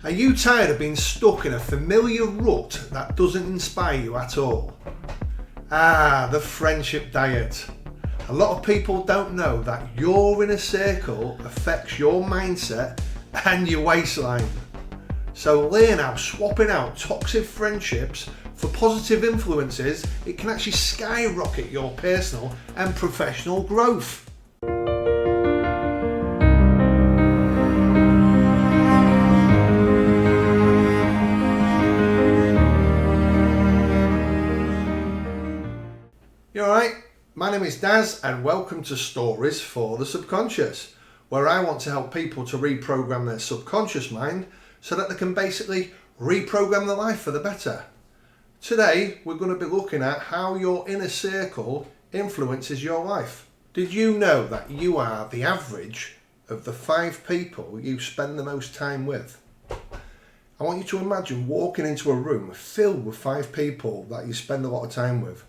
Are you tired of being stuck in a familiar rut that doesn't inspire you at all? The friendship diet. A lot of people don't know that your inner circle affects your mindset and your waistline. So learn how swapping out toxic friendships for positive influences, it can actually skyrocket your personal and professional growth. You alright? My name is Daz and welcome to Stories for the Subconscious, where I want to help people to reprogram their subconscious mind so that they can basically reprogram their life for the better. Today we're going to be looking at how your inner circle influences your life. Did you know that you are the average of the 5 people you spend the most time with? I want you to imagine walking into a room filled with 5 people that you spend a lot of time with.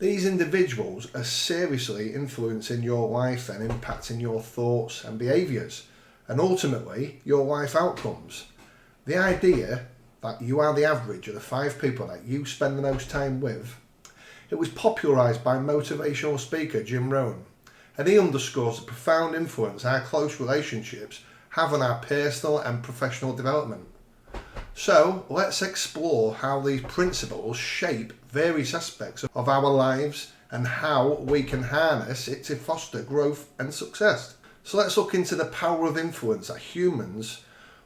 These individuals are seriously influencing your life and impacting your thoughts and behaviours, and ultimately your life outcomes. The idea that you are the average of the 5 people that you spend the most time with, it was popularised by motivational speaker Jim Rohn, and he underscores the profound influence our close relationships have on our personal and professional development. So let's explore how these principles shape various aspects of our lives and how we can harness it to foster growth and success. So let's look into the power of influence that humans,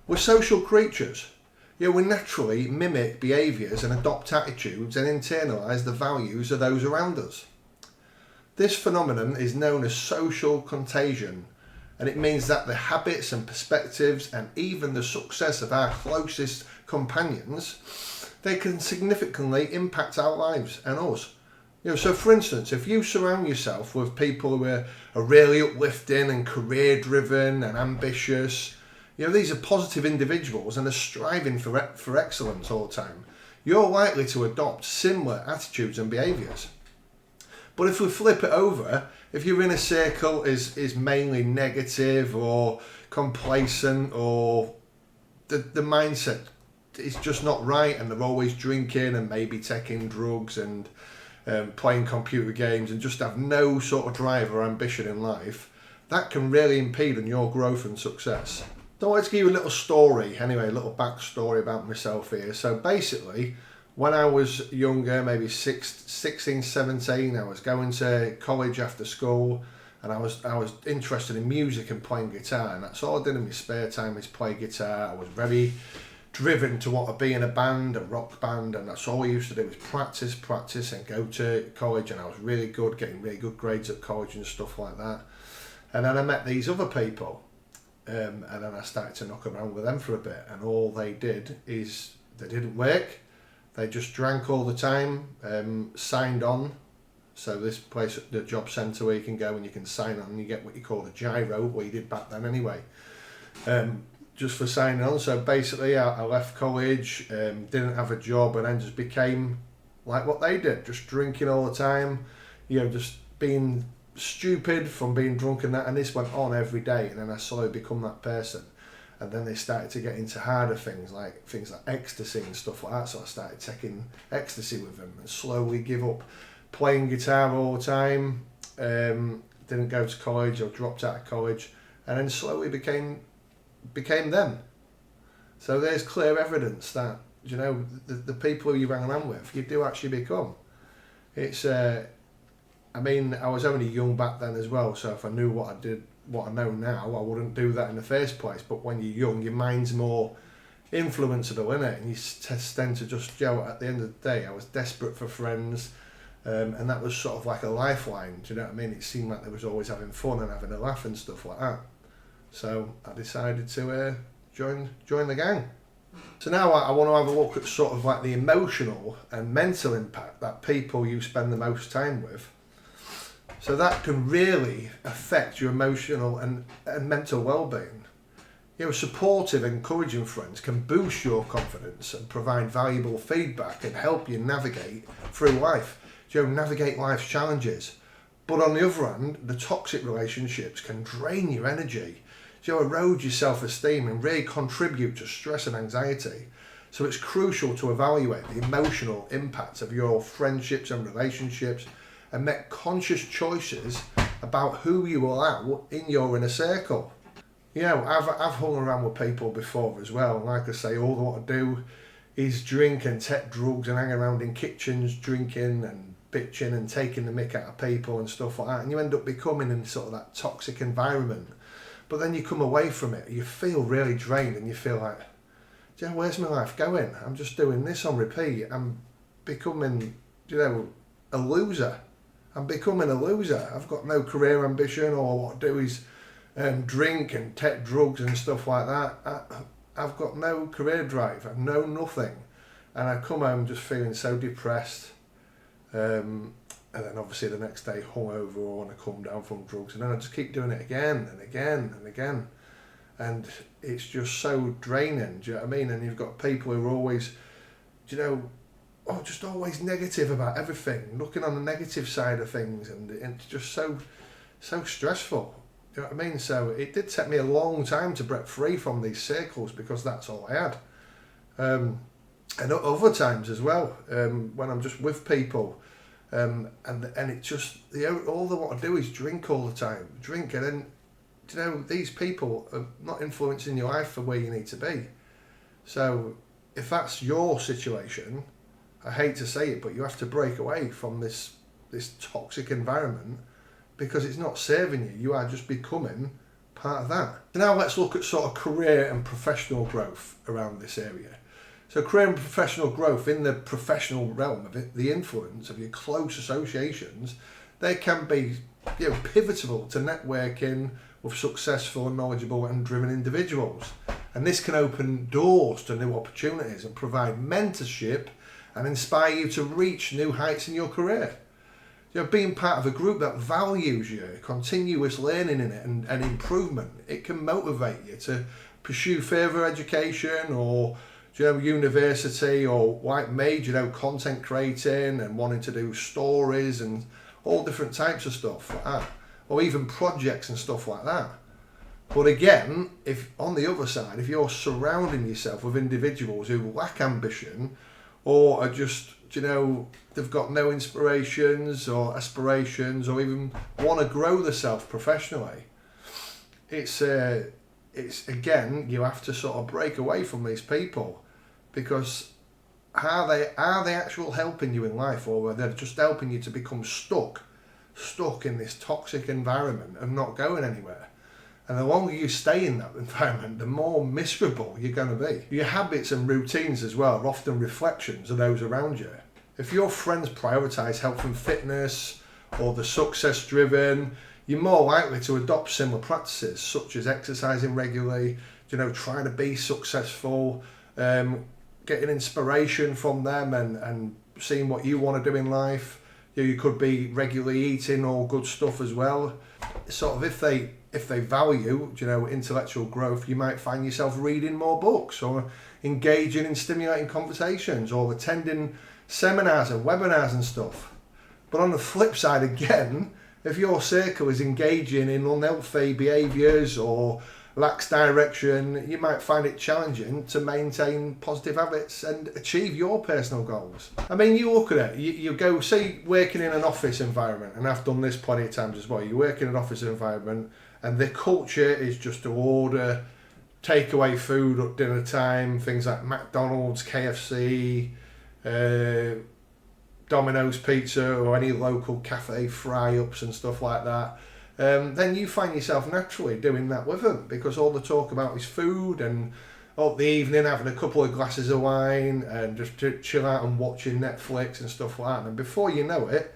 we're social creatures. We naturally mimic behaviours and adopt attitudes and internalise the values of those around us. This phenomenon is known as social contagion, and it means that the habits and perspectives and even the success of our closest companions, they can significantly impact our lives and us. So for instance, if you surround yourself with people who are really uplifting and career driven and ambitious, these are positive individuals and are striving for excellence all the time, you're likely to adopt similar attitudes and behaviours. But if we flip it over, if your inner circle is mainly negative or complacent, or the mindset is just not right and they're always drinking and maybe taking drugs and playing computer games and just have no sort of drive or ambition in life, that can really impede on your growth and success. So let's give you a little story, anyway, a little backstory about myself here. So basically, when I was younger, maybe 16, 17, I was going to college after school, and I was interested in music and playing guitar, and that's all I did in my spare time is play guitar. I was very driven to want to be in a band, a rock band, and that's all I used to do was practice and go to college, and I was really good, getting really good grades at college and stuff like that. And then I met these other people, and then I started to knock around with them for a bit, and all they did is they didn't work. They just drank all the time, signed on. So this place, the job centre where you can go and you can sign on and you get what you call the gyro, what you did back then anyway, just for signing on. So basically I left college, didn't have a job, and then just became like what they did, just drinking all the time, just being stupid from being drunk and that, and this went on every day, and then I slowly become that person. And then they started to get into harder things like ecstasy and stuff like that. So I started taking ecstasy with them and slowly give up playing guitar all the time. Didn't go to college, or dropped out of college, and then slowly became them. So there's clear evidence that the people you hang around with, you do actually become. It's I was only young back then as well, so if I knew what I know now, I wouldn't do that in the first place. But when you're young, your mind's more influenceable, innit? And you tend to just at the end of the day, I was desperate for friends, and that was sort of like a lifeline, do you know what I mean? It seemed like they was always having fun and having a laugh and stuff like that. So I decided to join the gang. So now I want to have a look at sort of like the emotional and mental impact that people you spend the most time with. So that can really affect your emotional and mental well-being. Supportive, encouraging friends can boost your confidence and provide valuable feedback and help you navigate through life, navigate life's challenges. But on the other hand, the toxic relationships can drain your energy, erode your self-esteem and really contribute to stress and anxiety. So it's crucial to evaluate the emotional impact of your friendships and relationships and make conscious choices about who you allow in your inner circle. I've hung around with people before as well, and like I say, all they want to do is drink and take drugs and hang around in kitchens drinking and bitching and taking the mick out of people and stuff like that, and you end up becoming in sort of that toxic environment. But then you come away from it, you feel really drained, and you feel like, where's my life going? I'm just doing this on repeat. I'm becoming, a loser. I'm becoming a loser. I've got no career ambition. All I want to do is drink and take drugs and stuff like that. I've got no career drive. I've no nothing. And I come home just feeling so depressed. And then obviously the next day hungover or when I come down from drugs. And then I just keep doing it again and again and again. And it's just so draining, do you know what I mean? And you've got people who are always, just always negative about everything, looking on the negative side of things, and it's just so stressful, do you know what I mean? So it did take me a long time to break free from these circles because that's all I had. And other times as well, when I'm just with people, and it just, all they want to do is drink all the time, and then, these people are not influencing your life for where you need to be. So if that's your situation, I hate to say it, but you have to break away from this toxic environment because it's not serving you. You are just becoming part of that. So now let's look at sort of career and professional growth around this area. So career and professional growth in the professional realm of it, the influence of your close associations, they can be pivotal to networking with successful and knowledgeable and driven individuals. And this can open doors to new opportunities and provide mentorship and inspire you to reach new heights in your career. Being part of a group that values your continuous learning in it and improvement, it can motivate you to pursue further education or university, or like me, content creating and wanting to do stories and all different types of stuff like that, or even projects and stuff like that. But again, if on the other side, if you're surrounding yourself with individuals who lack ambition or are just, they've got no inspirations or aspirations or even want to grow themselves professionally, it's again, you have to sort of break away from these people, because are they actually helping you in life, or are they just helping you to become stuck in this toxic environment and not going anywhere? And the longer you stay in that environment, the more miserable you're going to be. Your habits and routines as well are often reflections of those around you. If your friends prioritise health and fitness or the success driven, you're more likely to adopt similar practices, such as exercising regularly, trying to be successful, getting inspiration from them and seeing what you want to do in life. You could be regularly eating all good stuff as well. Sort of if they value, intellectual growth, you might find yourself reading more books or engaging in stimulating conversations or attending seminars and webinars and stuff. But on the flip side again, if your circle is engaging in unhealthy behaviours or lacks direction, you might find it challenging to maintain positive habits and achieve your personal goals. I mean, you look at it, you go, say, working in an office environment, and I've done this plenty of times as well. You work in an office environment and the culture is just to order takeaway food at dinner time, things like McDonald's, KFC, Domino's Pizza, or any local cafe fry-ups and stuff like that. Then you find yourself naturally doing that with them, because all the talk about is food, and up the evening having a couple of glasses of wine and just to chill out and watching Netflix and stuff like that. And before you know it,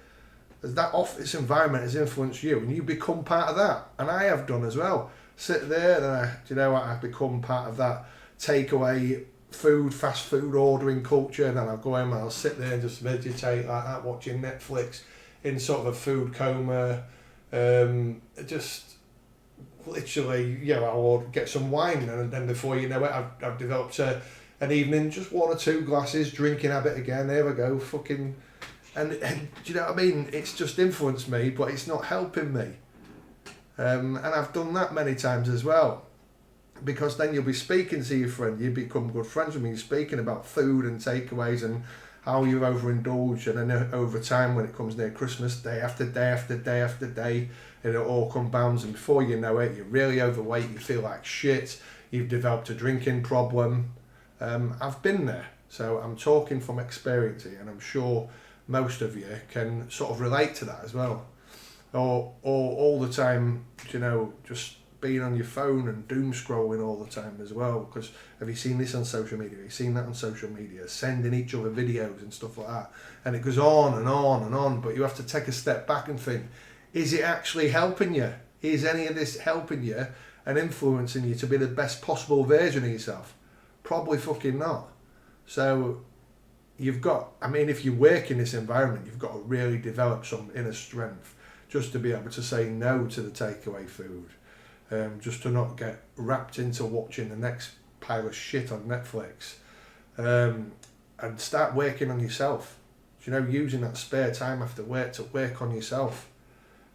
that office environment has influenced you and you become part of that. And I have done as well. Sit there and I've become part of that takeaway food, fast food ordering culture. And then I'll go home and I'll sit there and just meditate like that, watching Netflix in sort of a food coma. Just literally, I'll get some wine, and then before you know it, I've developed an evening, just one or two glasses, drinking habit again. There we go, and do you know what I mean? It's just influenced me, but it's not helping me. And I've done that many times as well. because then you'll be speaking to your friend, you become good friends with me, you're speaking about food and takeaways and how you've overindulged, and then over time when it comes near Christmas, day after day after day after day, and it all compounds, and before you know it, you're really overweight, you feel like shit, you've developed a drinking problem. I've been there, so I'm talking from experience here, and I'm sure most of you can sort of relate to that as well. Or all the time, just being on your phone and doom scrolling all the time as well, because have you seen this on social media, have you seen that on social media, sending each other videos and stuff like that, and it goes on and on and on, but you have to take a step back and think, is it actually helping you? Is any of this helping you and influencing you to be the best possible version of yourself? Probably fucking not. So you've got, if you work in this environment, you've got to really develop some inner strength just to be able to say no to the takeaway food. Just to not get wrapped into watching the next pile of shit on Netflix, and start working on yourself. Using that spare time after work to work on yourself.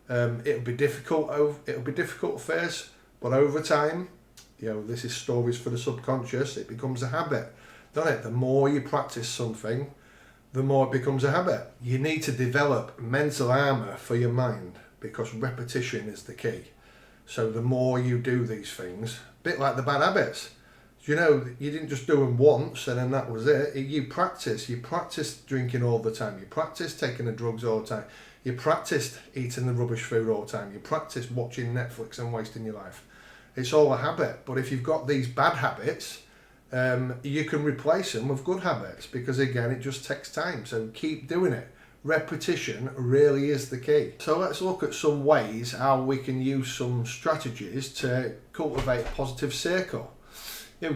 It'll be difficult. It'll be difficult at first, but over time, this is stories for the subconscious. It becomes a habit, doesn't it? The more you practice something, the more it becomes a habit. You need to develop mental armor for your mind, because repetition is the key. So the more you do these things, a bit like the bad habits, you didn't just do them once and then that was it. You practice drinking all the time, you practice taking the drugs all the time, you practice eating the rubbish food all the time, you practice watching Netflix and wasting your life. It's all a habit. But if you've got these bad habits, you can replace them with good habits, because again, it just takes time. So keep doing it. Repetition really is the key. So let's look at some ways how we can use some strategies to cultivate a positive circle.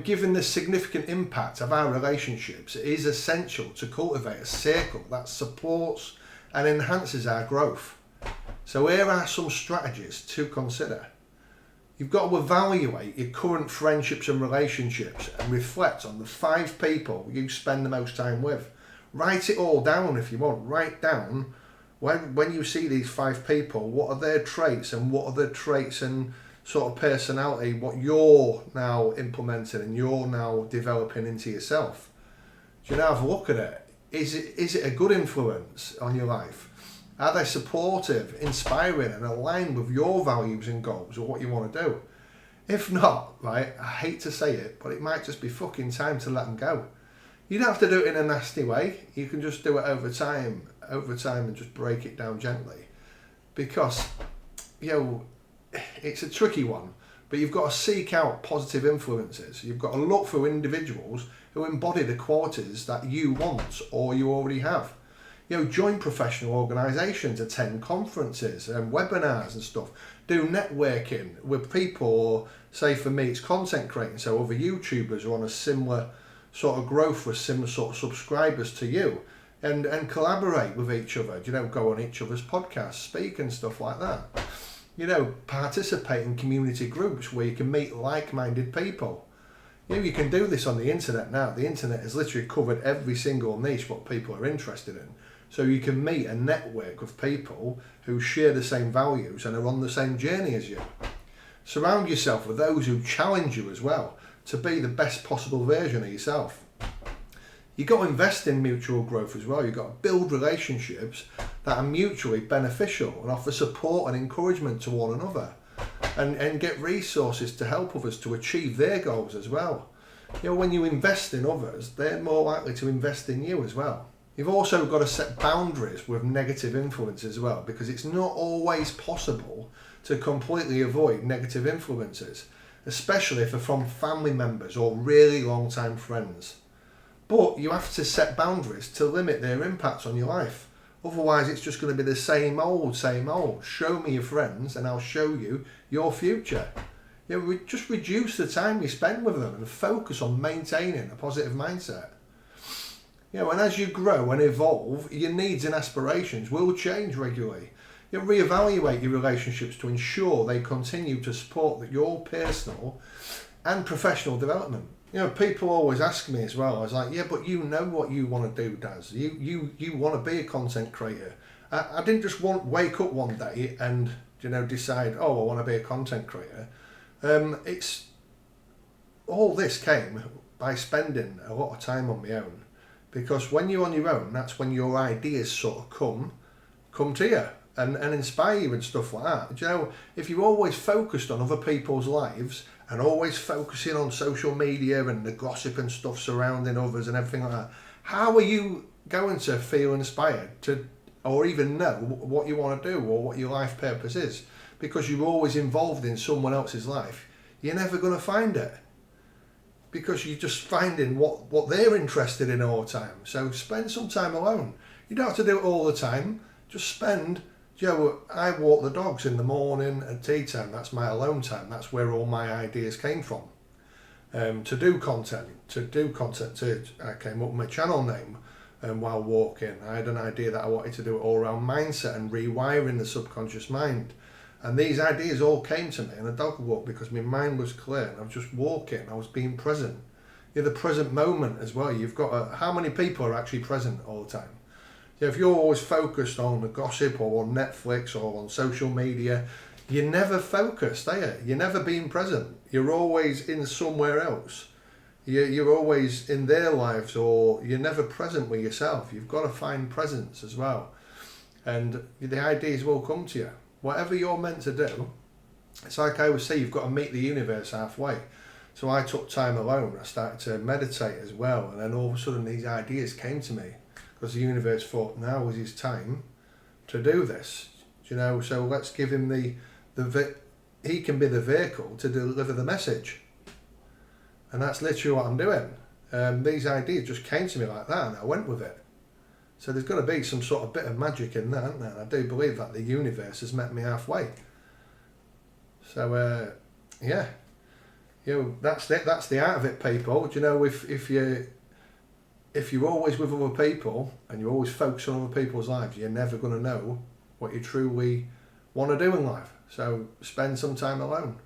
Given the significant impact of our relationships, it is essential to cultivate a circle that supports and enhances our growth. So here are some strategies to consider. You've got to evaluate your current friendships and relationships and reflect on the 5 people you spend the most time with. Write it all down if you want. Write down when you see these 5 people, what are their traits and what are the traits and sort of personality, what you're now implementing and you're now developing into yourself. Have a look at it. Is it a good influence on your life? Are they supportive, inspiring and aligned with your values and goals or what you want to do? If not, right, I hate to say it, but it might just be fucking time to let them go. You don't have to do it in a nasty way. You can just do it over time and just break it down gently. Because, it's a tricky one, but you've got to seek out positive influences. You've got to look for individuals who embody the qualities that you want or you already have. Join professional organisations, attend conferences and webinars and stuff. Do networking with people, or say for me, it's content creating. So other YouTubers are on a similar sort of growth with similar sort of subscribers to you, and collaborate with each other, go on each other's podcasts, speak and stuff like that. Participate in community groups where you can meet like-minded people. You can do this on the internet now. The internet has literally covered every single niche what people are interested in. So you can meet and network with people who share the same values and are on the same journey as you. Surround yourself with those who challenge you as well, to be the best possible version of yourself. You've got to invest in mutual growth as well. You've got to build relationships that are mutually beneficial and offer support and encouragement to one another, and get resources to help others to achieve their goals as well. When you invest in others, they're more likely to invest in you as well. You've also got to set boundaries with negative influence as well, because it's not always possible to completely avoid negative influences, especially if they're from family members or really long-time friends. But you have to set boundaries to limit their impact on your life. Otherwise, it's just going to be the same old. Show me your friends and I'll show you your future. Just reduce the time you spend with them and focus on maintaining a positive mindset. And as you grow and evolve, your needs and aspirations will change regularly. Reevaluate your relationships to ensure they continue to support your personal and professional development. People always ask me as well, I was like, yeah, but you know what you want to do, Daz. You want to be a content creator. I didn't just wake up one day and decide, I want to be a content creator. It's all this came by spending a lot of time on my own, because when you're on your own, that's when your ideas sort of come to you and inspire you and stuff like that. Do you know, if you're always focused on other people's lives and always focusing on social media and the gossip and stuff surrounding others and everything like that, how are you going to feel inspired to, or even know what you want to do or what your life purpose is? Because you're always involved in someone else's life, you're never going to find it, because you're just finding what they're interested in all the time. So spend some time alone. You don't have to do it all the time. Just spend, I walk the dogs in the morning at tea time. That's my alone time. That's where all my ideas came from. To do content. I came up with my channel name while walking. I had an idea that I wanted to do it all around mindset and rewiring the subconscious mind. And these ideas all came to me in a dog walk because my mind was clear and I was just walking. I was being present. You're the present moment as well. You've got how many people are actually present all the time? So if you're always focused on the gossip or on Netflix or on social media, you're never focused, are you? You're never being present. You're always in somewhere else. You're always in their lives, or you're never present with yourself. You've got to find presence as well. And the ideas will come to you. Whatever you're meant to do, it's like I always say, you've got to meet the universe halfway. So I took time alone. I started to meditate as well. And then all of a sudden these ideas came to me because the universe thought now was his time to do this. So let's give him he can be the vehicle to deliver the message. And that's literally what I'm doing. These ideas just came to me like that and I went with it. So there's got to be some sort of bit of magic in that, isn't there? And I do believe that the universe has met me halfway. So, that's it. That's the art of it, people. If you're always with other people and you're always focused on other people's lives, you're never going to know what you truly want to do in life. So spend some time alone.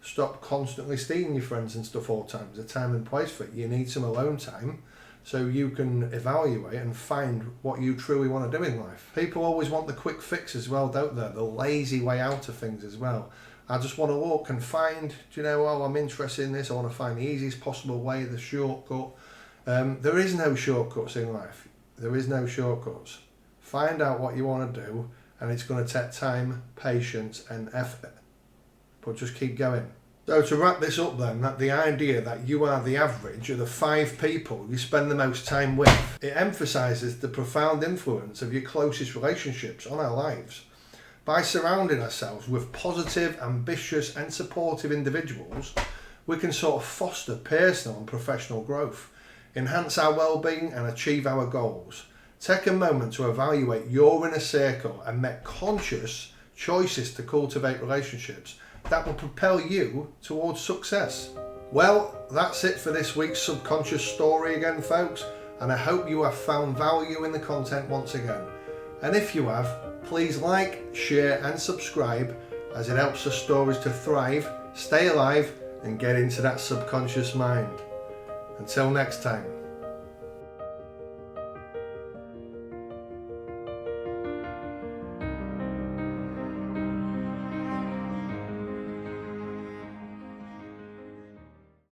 Stop constantly seeing your friends and stuff all the time. There's a time and place for it. You need some alone time, so you can evaluate and find what you truly want to do in life. People always want the quick fix as well, don't they? The lazy way out of things as well. I just want to look and find, I'm interested in this, I want to find the easiest possible way, the shortcut. There is no shortcuts in life. There is no shortcuts. Find out what you want to do, and it's going to take time, patience and effort. But just keep going. So to wrap this up then, that the idea that you are the average of the 5 people you spend the most time with, it emphasises the profound influence of your closest relationships on our lives. By surrounding ourselves with positive, ambitious and supportive individuals, we can sort of foster personal and professional growth, enhance our well-being and achieve our goals. Take a moment to evaluate your inner circle and make conscious choices to cultivate relationships that will propel you towards success. Well, that's it for this week's Subconscious Story again, folks, and I hope you have found value in the content once again. And if you have, please like, share and subscribe, as it helps the stories to thrive, stay alive and get into that subconscious mind. Until next time.